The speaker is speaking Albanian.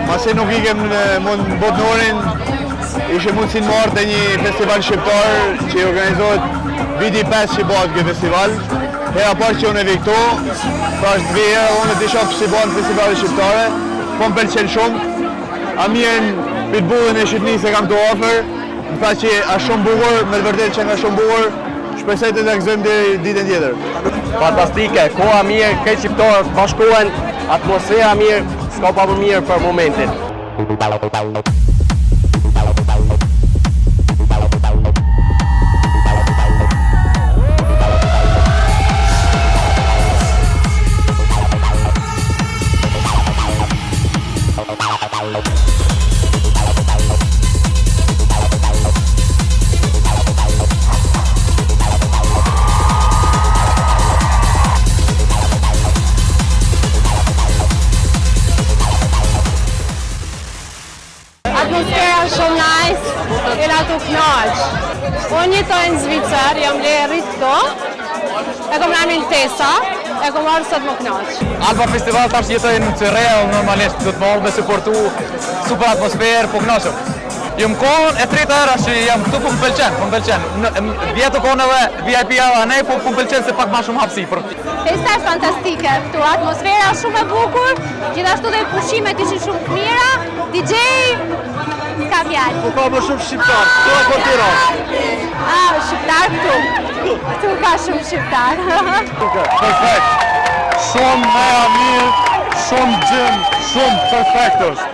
Mase nuk ikem në Botnorin, ishe mundësi në marrë të një festival shqiptar që i organizohet viti 5 që bëhet këtë festival. Hera parë që unë e vi këtu, pra është vijë, unë të shoh si bëhen festivalet shqiptare, po më pëlqen shumë. Amirën Pitbullin e Shqipërisë e kam të ofër, më tha që është shumë bukur, me të vërtetë që nga shumë bukur, shpresoj të takojmë deri ditën tjetër. Fantastike, koha mirë, këtë shqiptarë bashkohen, atmosfera mirë, s'ka pa më mirë për momentin. Atmosfera shumë nice, jena të knaq. Unë jetoj në Zvicër, jam le rrit këto, e kom emrin Tesa, e kom marrë sot më knaq. Alba Festival tash jetoj në Cirrel, normalisht do të marrë me supportu, super atmosferë, po knaqëm. Jam kohën e treta era që jam këtu, po më pëlqen. Vjetë kohën edhe VIP-a anej, po më pëlqen se pak ma shumë hapësirë. Festa është fantastike, këtu atmosfera është shumë e bukur, gjithashtu dhe pushimet ishin shumë të mira, DJ ka fjalë. Po ka më shumë shqiptar, këtu e për Tiranë. Shqiptar këtu. Këtu ka shumë shqiptar. Perfekt. Shumë me mirë, shumë gjëm, shumë perfekt është.